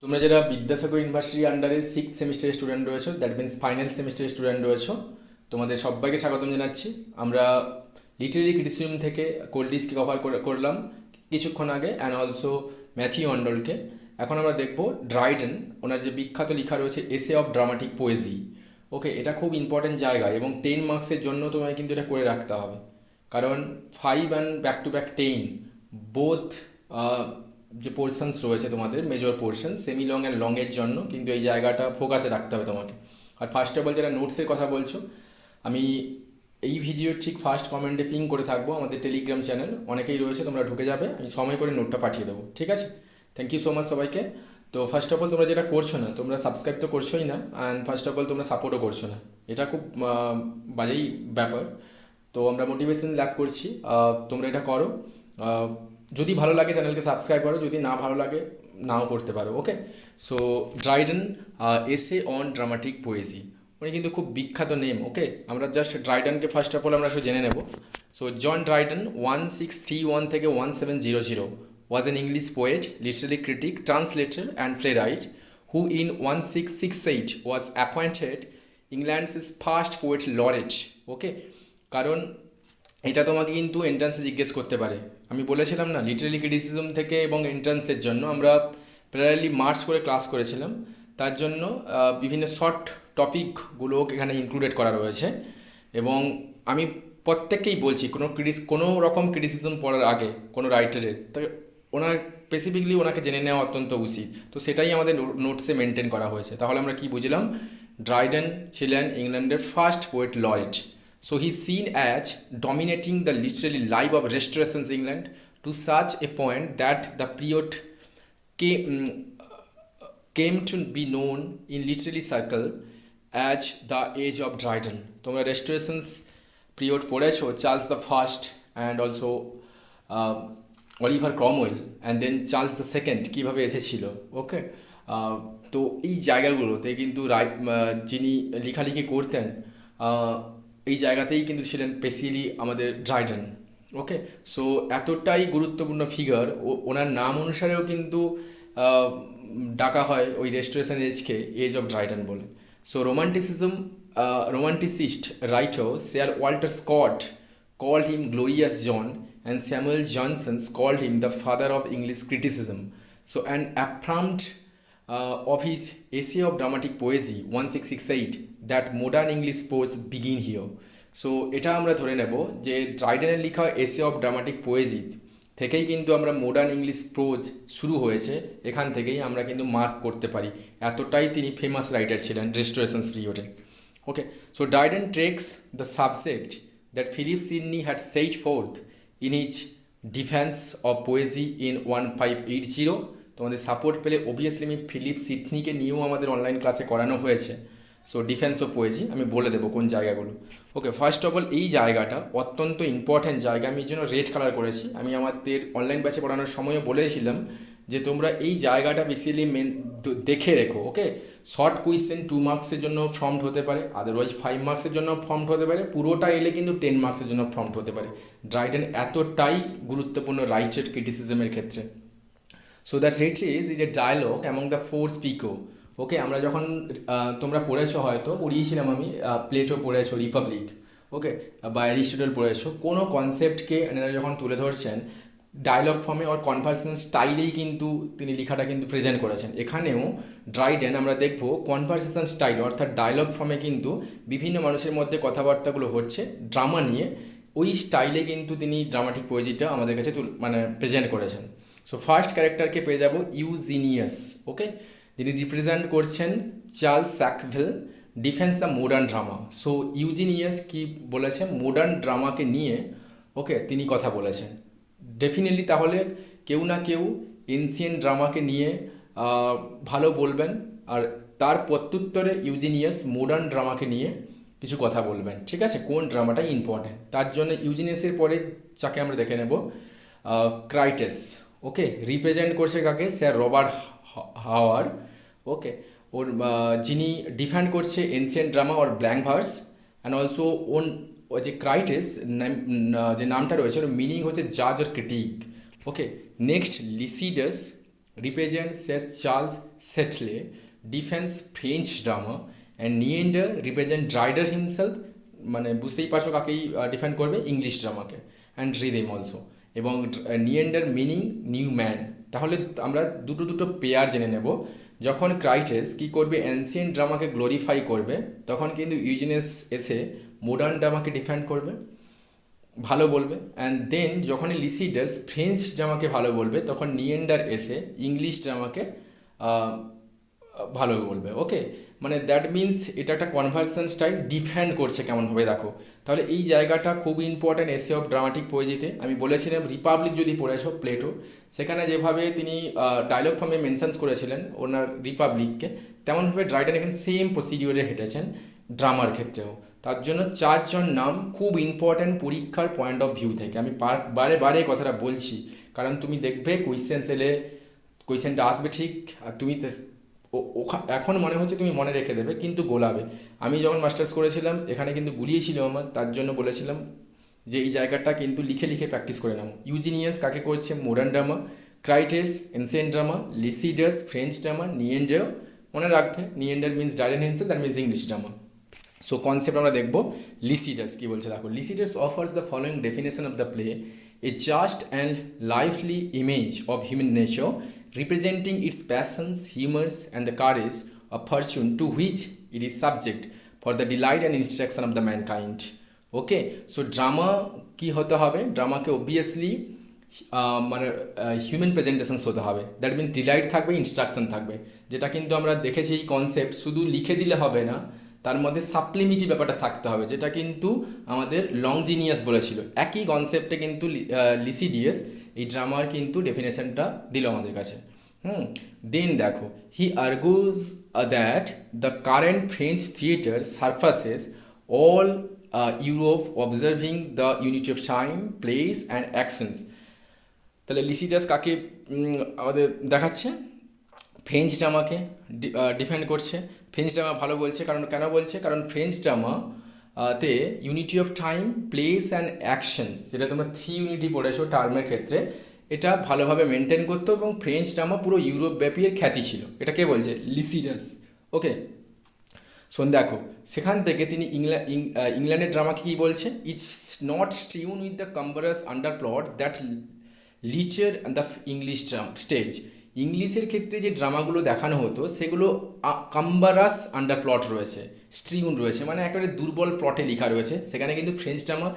তোমরা যারা বিদ্যাসাগর ইউনিভার্সিটি আন্ডারে 6th সেমিস্টারের স্টুডেন্ট রয়েছো, দ্যাট মিন্স ফাইনাল সেমিস্টারের স্টুডেন্ট রয়েছো, তোমাদের সবাইকে স্বাগতম জানাচ্ছি। আমরা লিটারেরি ক্রিটিসিজম থেকে কোল্ডিসকে কভার করলাম কিছুক্ষণ আগে, অ্যান্ড অলসো ম্যাথিউ অন্ডলকে। এখন আমরা দেখব ড্রাইডেন, ওনার যে বিখ্যাত লেখা রয়েছে এসে অফ ড্রামাটিক পোয়েজি। ওকে, এটা খুব ইম্পর্টেন্ট জায়গা এবং 10 মার্কসের জন্য তোমায় কিন্তু এটা করে রাখতে হবে, কারণ 5 and back to back 10 both যে পোর্শনস রয়েছে তোমাদের major portion semi long and লংয়ের জন্য কিন্তু এই জায়গাটা ফোকাসে রাখতে হবে তোমাকে। আর ফার্স্ট অফ অল যারা নোটসের কথা বলছো, আমি এই ভিডিওর ঠিক ফার্স্ট কমেন্টে পিং করে থাকবো আমাদের টেলিগ্রাম চ্যানেল, অনেকেই রয়েছে, তোমরা ঢুকে যাবে, আমি সময় করে নোটটা পাঠিয়ে দেবো, ঠিক আছে? থ্যাংক ইউ সো মাচ সবাইকে। তো ফার্স্ট অফ অল তোমরা যেটা করছো না, তোমরা সাবস্ক্রাইব তো করছোই না, অ্যান্ড ফার্স্ট অফ অল তোমরা সাপোর্টও করছো না, এটা খুব বাজেই ব্যাপার। তো আমরা মোটিভেশন ল্যাক করছি, তোমরা এটা করো। যদি ভালো লাগে চ্যানেলকে সাবস্ক্রাইব করো, যদি না ভালো লাগে নাও করতে পারো। Okay, so Dryden essay on dramatic poesy, উনি কিন্তু খুব বিখ্যাত নেম। ওকে, আমরা জাস্ট ড্রাইডেনকে ফার্স্ট অফ অল আমরা একটু জেনে নেব। সো জন ড্রাইডেন 1631 থেকে 1700 was an English poet, literary critic, translator and playwright who in 1668 was appointed England's first poet laureate. ওকে, কারণ এটা তোমাকে কিন্তু এন্ট্রান্সে জিজ্ঞেস করতে পারে। আমি বলেছিলাম না, লিটারেলি ক্রিটিসিজম থেকে এবং এন্ট্রান্সের জন্য আমরা প্রায়লি মার্চ করে ক্লাস করেছিলাম, তার জন্য বিভিন্ন শর্ট টপিকগুলো এখানে ইনক্লুডেড করা রয়েছে। এবং আমি প্রত্যেককেই বলছি, কোনো রকম ক্রিটিসিজম পড়ার আগে কোনো রাইটারের, তাই ওনার স্পেসিফিকলি ওনাকে জেনে নেওয়া অত্যন্ত উচিত। তো সেটাই আমাদের নোটসে মেনটেন করা হয়েছে। তাহলে আমরা কি বুঝলাম? ড্রাইডেন ছিলেন ইংল্যান্ডের first poet laureate. So he's seen as dominating the literary life of Restoration England to such a point that the period came to be known in literary circle as the age of Dryden. তোমরা restorations period পড়েছো, Charles the First and also Oliver Cromwell and then Charles the Second কীভাবে এসেছিল। ওকে, তো এই জায়গাগুলোতে কিন্তু যিনি লেখালেখি করতেন এই জায়গাতেই কিন্তু ছিলেন স্পেশালি আমাদের ড্রাইডেন। ওকে, সো এতটাই গুরুত্বপূর্ণ ফিগার, ওনার নাম অনুসারেও কিন্তু ডাকা হয় ওই রেস্টোরেশন এজকে এজ অফ ড্রাইডেন বলে। So romanticist writer Sir Walter Scott called him Glorious John and Samuel Johnson called him the father of English criticism. So an affirmed of his essay of dramatic poesy 1668 that modern English prose begin here. So এটা আমরা ধরে নেব যে ড্রাইডেনের লেখা এসে of dramatic পোয়েজি থেকেই কিন্তু আমরা মডার্ন ইংলিশ প্রোজ শুরু হয়েছে, এখান থেকেই আমরা কিন্তু মার্ক করতে পারি, এতটাই তিনি ফেমাস রাইটার ছিলেন রেস্টোরেশনস পিরিয়ডে। Okay, so Dryden takes the subject that Philip Sidney had set forth in his defense of poesy in 1580. তোমাদের সাপোর্ট পেলে অবভিয়াসলি আমি ফিলিপ সিডনিকে নিয়েও আমাদের অনলাইন ক্লাসে করানো হয়েছে। সো ডিফেন্স অফ পোয়েজি আমি বলে দেবো কোন জায়গাগুলো। ওকে, ফার্স্ট অফ অল এই জায়গাটা অত্যন্ত ইম্পর্ট্যান্ট জায়গা, আমি এই জন্য রেড কালার করেছি। আমি আমাদের অনলাইন ব্যাচে পড়ানোর সময়ও বলেছিলাম যে তোমরা এই জায়গাটা বেসিক্যালি দেখে রেখো। ওকে, শর্ট কোয়েশ্চেন 2 মার্কসের জন্য ফর্মড হতে পারে, আদারওয়াইজ 5 মার্কসের জন্য ফর্মড হতে পারে, পুরোটা এলে কিন্তু 10 মার্কসের জন্য ফর্মড হতে পারে। ড্রাইডেন এতটাই গুরুত্বপূর্ণ রাইটার ক্রিটিসিজমের ক্ষেত্রে। So that it is a dialogue among the 4 speaker. Okay, আমরা যখন তোমরা পড়েছো, হয়তো পড়িয়েছিলাম আমি, প্লেটো পড়েছো, রিপাবলিক, ওকে, বা অ্যারিস্টটল পড়েছো, কোনো কনসেপ্টকে এনারা যখন তুলে ধরছেন ডায়লগ ফর্মে ওর কনভারসেশন স্টাইলেই কিন্তু তিনি লেখাটা কিন্তু প্রেজেন্ট করেছেন। এখানেও ড্রাইডেন আমরা দেখব কনভারসেশন স্টাইল অর্থাৎ ডায়লগ ফর্মে কিন্তু বিভিন্ন মানুষের মধ্যে কথাবার্তাগুলো হচ্ছে ড্রামা নিয়ে, ওই স্টাইলে কিন্তু তিনি ড্রামাটিক পোয়েজিটা আমাদের কাছে প্রেজেন্ট করেছেন। সো ফার্স্ট ক্যারেক্টারকে পেয়ে যাব ইউজিনিয়াস। ওকে, যিনি রিপ্রেজেন্ট করছেন Charles Sackville defence the modern drama. So Eugenius কি বলেছেন? মডার্ন ড্রামাকে নিয়ে ওকে তিনি কথা বলেছেন ডেফিনেটলি। তাহলে কেউ না কেউ এনসিয়েন্ট ড্রামাকে নিয়ে ভালো বলবেন, আর তার প্রত্যুত্তরে ইউজিনিয়াস মডার্ন ড্রামাকে নিয়ে কিছু কথা বলবেন। ঠিক আছে, কোন ড্রামাটা ইম্পর্ট্যান্ট তার জন্য ইউজিনিয়াসের পরে যাকে আমরা দেখে নেব ক্রাইটেস। ওকে, রিপ্রেজেন্ট করছে কাকে? স্যার রবার্ট হাওয়ার। ওকে, ওর যিনি ডিফেন্ড করছে ancient drama or blank verse and also on ওই যে ক্রাইটেস যে নামটা রয়েছে ওর মিনিং হচ্ছে জাজ আর critic. Okay, next লিসিডাস represents says Charles Setley defends French drama, and Neander represent Dryden himself, মানে বুঝতেই পারছো কাকেই ডিফেন্ড করবে, ইংলিশ ড্রামাকে, অ্যান্ড রিদেম অলসো, এবং নিয়েন্ডার মিনিং নিউ ম্যান। তাহলে আমরা দুটো পেয়ার জেনে নেব। যখন ক্রাইটেস কী করবে, অ্যানসিয়েন্ট ড্রামাকে গ্লোরিফাই করবে, তখন কিন্তু ইউজেনিয়াস এসে মডার্ন ড্রামাকে ডিফেন্ড করবে, ভালো বলবে। অ্যান্ড দেন যখনই লিসিডাস ফ্রেঞ্চ ড্রামাকে ভালো বলবে, তখন নিয়েন্ডার এসে ইংলিশ ড্রামাকে ভালো বলবে। ওকে, মানে দ্যাট মিনস এটা একটা কনভার্সন স্টাইল ডিফেন্ড করছে কেমনভাবে, দেখো। তাহলে এই জায়গাটা খুব ইম্পর্ট্যান্ট এসে অফ ড্রামাটিক পোয়েজিতে। আমি বলেছিলাম রিপাবলিক যদি পড়েছো প্লেটো, সেখানে যেভাবে তিনি ডায়লগ ফর্মে মেনশনস করেছিলেন ওনার রিপাবলিককে, তেমনভাবে ড্রাইডেন এখানে সেম প্রসিডিওরে হেঁটেছেন ড্রামার ক্ষেত্রেও। তার জন্য চারজন নাম খুব ইম্পর্ট্যান্ট পরীক্ষার পয়েন্ট অফ ভিউ থেকে। আমি বারে বারে কথাটা বলছি, কারণ তুমি দেখবে কোয়েশ্চেন এলে কোয়েশ্চেনটা আসবে ঠিক, আর তুমি এখন মনে হচ্ছে তুমি মনে রেখে দেবে, কিন্তু গোলাবে। আমি যখন মাস্টার্স করেছিলাম এখানে কিন্তু গুলিয়েছিল আমার, তার জন্য বলেছিলাম যে এই জায়গাটা কিন্তু লিখে লিখে প্র্যাকটিস করে নাও। ইউজিনিয়াস কাকে করছে, modern drama, Crites ancient drama, Lisideius French drama, Neander মনে রাখবে, Neander means Dryden himself, that means English drama. So concept আমরা দেখবো। লিসিডাস কী বলছে দেখো, Lisideius offers the following definition of the play: a just and lively image of human nature representing its passions, humors, and the courage of fortune to which it is subject for the delight and instruction of the mankind. Okay, so drama কী হতে হবে, ড্রামাকে obviously মানে human presentations হতে হবে, that means delight থাকবে, instruction থাকবে, যেটা কিন্তু আমরা দেখেছি এই কনসেপ্ট শুধু লিখে দিলে হবে না, তার মধ্যে সাপ্লিমিটি ব্যাপারটা থাকতে হবে, যেটা কিন্তু আমাদের লংজিনিয়াস বলেছিল। একই কনসেপ্টে কিন্তু লিসিডিয়াস এই ড্রামার কিন্তু ডেফিনেশনটা দিল আমাদের কাছে। দেন দেখো, he argues that the current French theatre surpasses all Europe observing the unity of time, place and actions. তাহলে লিসিডাস কাকে আমাদের দেখাচ্ছে, ফ্রেঞ্চ ড্রামাকে ডিফেন্ড করছে। ফ্রেঞ্চ ড্রামা ভালো বলছে, কারণ কেন বলছে, কারণ ফ্রেঞ্চ ড্রামা তে unity of time, place and actions, যেটা তোমরা 3 ইউনিটি পড়েছো টার্মের ক্ষেত্রে, এটা ভালোভাবে মেনটেন করতো, এবং ফ্রেঞ্চ ড্রামা পুরো ইউরোপ ব্যাপী এর খ্যাতি ছিল। এটা কে বলছে, লিসিডাস। ওকে, শোন দেখো, সেখান থেকে তিনি ইংল্যান্ডের ড্রামাকে কী বলছে, it's not strewn with the cumbrous underplot that litter the English stage. ইংলিশের ক্ষেত্রে যে ড্রামাগুলো দেখানো হতো সেগুলো কাম্বারাস আন্ডার প্লট রয়েছে, স্ট্রিউন রয়েছে, মানে একেবারে দুর্বল প্লটে লেখা রয়েছে। সেখানে কিন্তু ফ্রেঞ্চ ড্রামা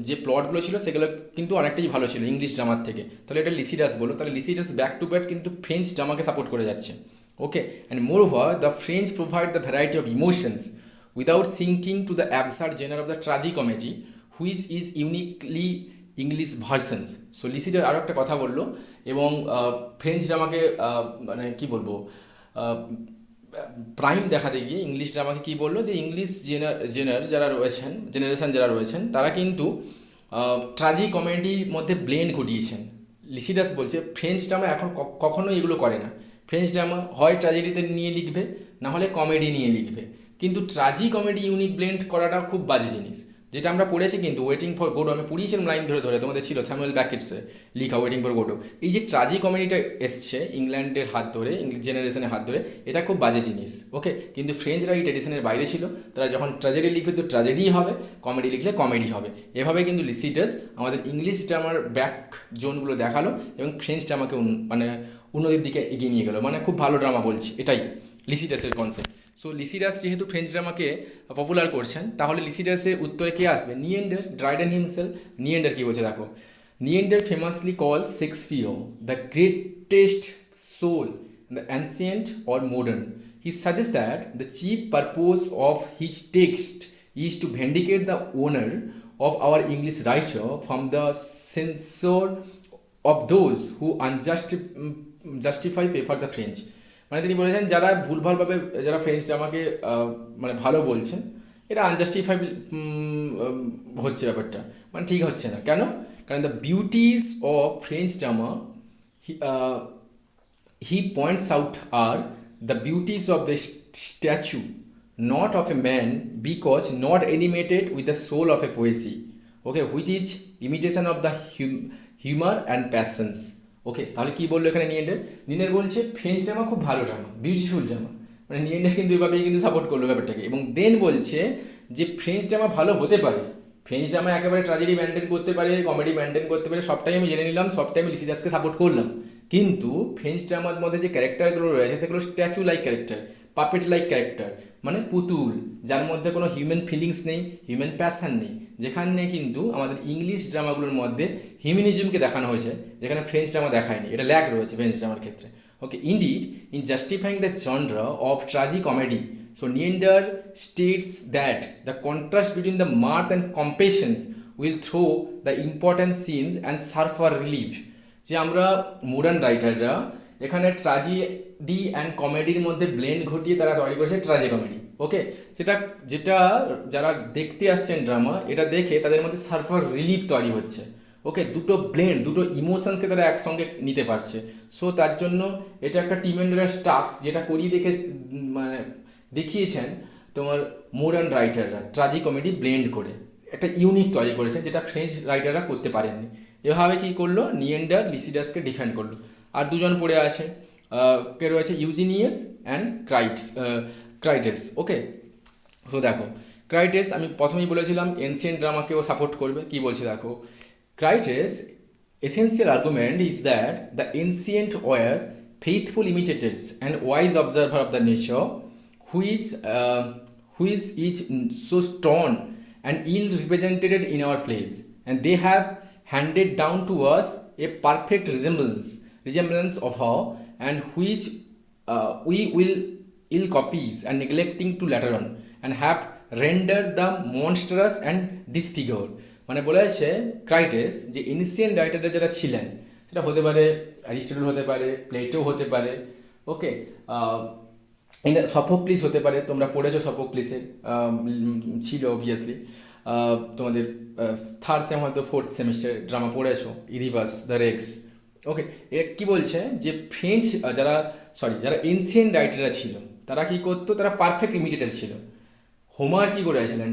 যে প্লটগুলো ছিল সেগুলো কিন্তু অনেকটাই ভালো ছিল ইংলিশ ড্রামার থেকে। তাহলে এটা লিসিডাস বলো, তাহলে লিসিডাস ব্যাক টু ব্যাক কিন্তু ফ্রেঞ্চ ড্রামাকে সাপোর্ট করে যাচ্ছে। Okay, and moreover the French provide the variety of emotions without sinking to the absurd genre of the tragicomedy which is uniquely English versions. So Lisideius আরও একটা কথা বললো, এবং French ড্রামাকে মানে কী বলবো, প্রাইম দেখাতে গিয়ে ইংলিশ ড্রামাকে কী বললো, যে ইংলিশ জেনারেশন যারা রয়েছেন তারা কিন্তু ট্র্যাজি কমেডির মধ্যে ব্লেন্ড ঘটিয়েছেন। লিসিডাস বলছে ফ্রেঞ্চ ড্রামা এখন কখনোই এগুলো করে না। ফ্রেঞ্চ ড্রামা হয় ট্র্যাজেডিতে নিয়ে লিখবে, না হলে কমেডি নিয়ে লিখবে, কিন্তু ট্র্যাজি কমেডি ইউনিক ব্লেন্ড করাটা খুব বাজে জিনিস, যেটা আমরা পড়েছি কিন্তু ওয়েটিং ফর গোডো, আমি পড়িয়েছিলাম লাইন ধরে ধরে, তোমাদের ছিল স্যামুয়েল ব্যাকেটসে লিখা ওয়েটিং ফর গোডো। এই যে ট্র্যাজি কমেডিটা এসছে ইংল্যান্ডের হাত ধরে, ইংলিশ জেনারেশনের হাত ধরে, এটা খুব বাজে জিনিস। ওকে, কিন্তু ফ্রেঞ্চরা এই ট্র্যাডিশনের বাইরে ছিল, তারা যখন ট্র্যাজেডি লিখবে তো ট্র্যাজেডিই হবে, কমেডি লিখলে কমেডি হবে। এভাবে কিন্তু লিসিডাস আমাদের ইংলিশ ড্রামার ব্যাক জোনগুলো দেখালো, এবং ফ্রেঞ্চ ড্রামাকে মানে উন্নতির দিকে এগিয়ে নিয়ে গেলো, মানে খুব ভালো ড্রামা বলছি, এটাই লিসিডাসের কনসেপ্ট। সো লিসিডাস যেহেতু ফ্রেঞ্চ ড্রামাকে পপুলার করছেন, তাহলে লিসিডাসের উত্তরে কে আসবে, নিয়েন্ডার, ড্রাইডেন হিমসেলফ। নিয়েন্ডার কী বলছে দেখো, Neander famously call Shakespeare the greatest soul the ancient or modern. He suggest that the chief purpose of his text is to vindicate the honour of our English writer from the censure of those who unjustify prefer the French. মানে তিনি বলেছেন যারা ভুলভালভাবে যারা French ড্রামাকে মানে ভালো বলছেন, এটা আনজাস্টিফাই হচ্ছে ব্যাপারটা, মানে ঠিক হচ্ছে না। কেন? কারণ the beauties of French drama he points out are the beauties of the statue, not of a man, because not animated with the soul of a poesy, okay, which is imitation of the humor and passions. ওকে, তাহলে কি বললো এখানে নিয়েন্ডার বলছে French drama খুব ভালো drama, beautiful drama, মানে নিয়েন্ডার কিন্তু এভাবেই কিন্তু সাপোর্ট করলো ব্যাপারটাকে। এবং দেন বলছে যে ফ্রেঞ্চ ড্রামা ভালো হতে পারে, ফ্রেঞ্চ ড্রামা একেবারে ট্র্যাজেডি মেনটেন করতে পারে, কমেডি মেনটেন করতে পারে, সবটাই আমি জেনে নিলাম, সবটাই আমি লিসিডাসকে সাপোর্ট করলাম। কিন্তু ফ্রেঞ্চ ড্রামার মধ্যে যে ক্যারেক্টারগুলো রয়েছে সেগুলো statue like character, puppet like character, মানে পুতুল, যার মধ্যে কোনো হিউম্যান ফিলিংস নেই, হিউম্যান প্যাশন নেই, যেখানে কিন্তু আমাদের ইংলিশ ড্রামাগুলোর মধ্যে হিউম্যানিজমকে দেখানো হয়েছে, যেখানে ফ্রেঞ্চ ড্রামা দেখায়নি, এটা ল্যাগ রয়েছে ফ্রেঞ্চ ড্রামার ক্ষেত্রে। Okay, indeed in justifying the genre of tragicomedy, so Neander states that the contrast between the mirth and compassion will throw the important scenes and surfer relief, যে আমরা modern রাইটাররা এখানে tragedy and কমেডির মধ্যে blend ঘটিয়ে তারা তৈরি করেছে ট্র্যাজে comedy. ওকে, যেটা যারা দেখতে আসছেন ড্রামা, এটা দেখে তাদের মধ্যে সার্ফার রিলিফ তৈরি হচ্ছে। ওকে, দুটো ব্লেন্ড, দুটো ইমোশনসকে তারা একসঙ্গে নিতে পারছে। সো তার জন্য এটা একটা টিম এন্ডারের টাস্ক, যেটা করিয়ে মানে দেখিয়েছেন তোমার মডার্ন রাইটাররা ট্র্যাজি কমেডি ব্লেন্ড করে একটা ইউনিক তৈরি করেছেন, যেটা ফ্রেঞ্চ রাইটাররা করতে পারেননি। এভাবে কী করলো, নিয়েন্ডার লিসিডাসকে ডিফেন্ড করলো। আর দুজন পড়ে আছে, কে রয়েছে, ইউজিনিয়াস অ্যান্ড ক্রাইটেস। ওকে, তো দেখো ক্রাইটেস, আমি প্রথমেই বলেছিলাম এনসিয়েন্ট ড্রামাকেও সাপোর্ট করবে। কি বলছে দেখো, ক্রাইটেস essential argument is that the ancient were faithful imitators and wise observer of the nature, who is each so stern and ill represented in our plays, and they have handed down to us a perfect resemblance of her, and which we will ill copies and neglecting to later on, and have rendered them monstrous and disfigured. মানে বলেছে ক্রাইটেস যে ancient রাইটাররা যারা ছিলেন, সেটা হতে পারে Aristotle, হতে পারে প্লেটো, হতে পারে ওকে, সফোক্লিস হতে পারে, তোমরা পড়েছো সফোক্লিসের, ছিল অবভিয়াসলি তোমাদের থার্ড সেম হয়তো ফোর্থ সেমিস্টার ড্রামা পড়েছো, ইডিপাস, দ্য রেক্স। ওকে, এ কী বলছে যে ফ্রেঞ্চ যারা এনসিয়েন্ট রাইটাররা ছিল, তারা কী করতো, তারা পারফেক্ট ইমিটেটার ছিল। হোমার কী করেছিলেন,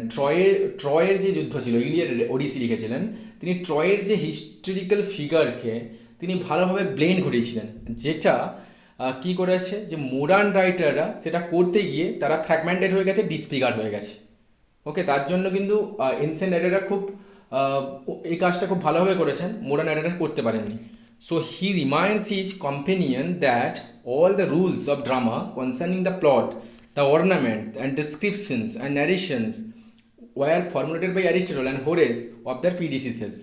ট্রয়ের যে যুদ্ধ ছিল, ইলিয়াড ওডিসি লিখেছিলেন, তিনি ট্রয়ের যে হিস্টোরিক্যাল ফিগারকে তিনি ভালোভাবে ব্লেন্ড ঘটিয়েছিলেন, যেটা কী করেছে যে মডার্ন রাইটাররা সেটা করতে গিয়ে তারা ফ্র্যাগমেন্টেড হয়ে গেছে, ডিসফিগার হয়ে গেছে। ওকে, তার জন্য কিন্তু এনসিয়েন্ট রাইটাররা খুব এই কাজটা খুব ভালোভাবে করেছেন, মডার্ন রাইটাররা করতে পারেননি। So he reminds his companion that all the rules of drama concerning the plot, the ornament and descriptions and narrations were formulated by Aristotle and Horace of their predecessors.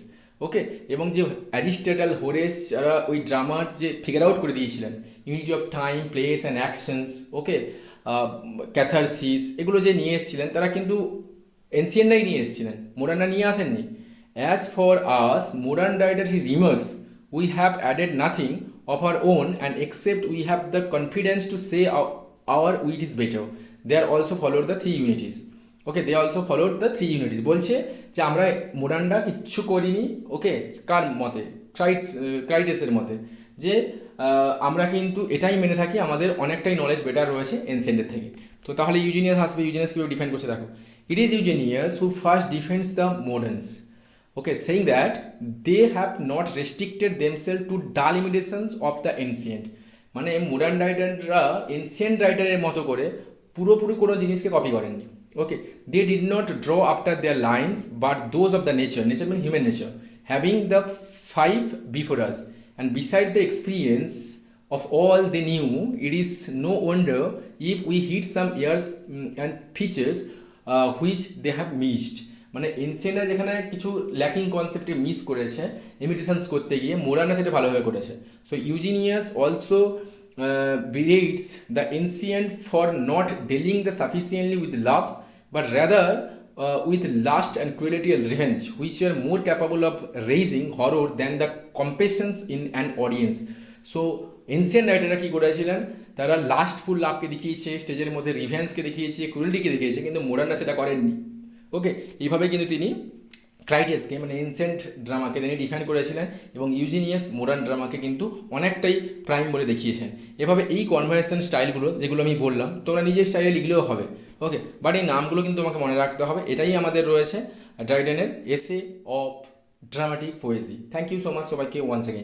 ওকে, এবং যে অ্যারিস্টটল, হোরেস, যারা ওই ড্রামার যে figure out করে দিয়েছিলেন, unity of time, place and actions, okay, catharsis, এগুলো যে নিয়ে এসেছিলেন, তারা কিন্তু এনসিয়েন্টরাই নিয়ে এসেছিলেন, মডার্নরা নিয়ে আসেননি। As for us modern writer he remarks, we have added nothing of our own, and except we have the confidence to say our wit is better, they are also followed the three unities. Okay, they also followed the three unities, বলছে যে আমরা মডার্নরা কিচ্ছু করিনি। ওকে, কার মতে, ক্রাইটেসের মতে, যে আমরা কিন্তু এটাই মেনে থাকি, আমাদের অনেকটাই নলেজ বেটার রয়েছে এনসিয়েন্টের থেকে। তো তাহলে ইউজিনিয়াস আসবে, ইউজিনিয়াস কীভাবে ডিফেন্ড করছে দেখো, it is Eugenius who first defends the moderns, okay, saying that they have not restricted themselves to dull imitations of the ancient, মানে মডার্ন রাইটাররা এনসিয়েন্ট রাইটারের মতো করে পুরোপুরি কোনো জিনিসকে কপি করেননি। Okay, they did not draw after their lines but those of the nature মানে human nature, having the life before us and beside the experience of all they knew, it is no wonder if we hit some ears and features which they have missed. মানে এনসিয়েন্টরা যেখানে কিছু lacking কনসেপ্টে miss করেছে ইমিটেশনস করতে গিয়ে, মোডার্নরা সেটা ভালোভাবে করেছে। So Eugenius also berates the ancient for not dealing the sufficiently with love, but rather with lust and cruelty and revenge, which are more capable of raising horror than the compassions in an audience. So ancient রাইটাররা কী করেছিলেন, তারা লাস্টফুল লাভকে দেখিয়েছে, স্টেজের মধ্যে রিভেঞ্জকে দেখিয়েছে, ক্রুয়েলিটিকে দেখিয়েছে, কিন্তু মোডার্নরা সেটা করেননি। ওকে, এইভাবে কিন্তু তিনি ক্রাইটেসকে মানে এনসিয়েন্ট ড্রামাকে তিনি ডিফেন্ড করেছিলেন, এবং ইউজিনিয়াস মডার্ন ড্রামাকে কিন্তু অনেকটাই প্রাইম বলে দেখিয়েছেন। এভাবে এই কনভারসেশন স্টাইলগুলো যেগুলো আমি বললাম, তোমরা নিজের স্টাইলে লিখলেও হবে। ওকে, বাট এই নামগুলো কিন্তু তোমাকে মনে রাখতে হবে। এটাই আমাদের রয়েছে ড্রাইডেনের essay of dramatic poesy. Thank you so much সবাইকে ওয়ান্স এগেইন।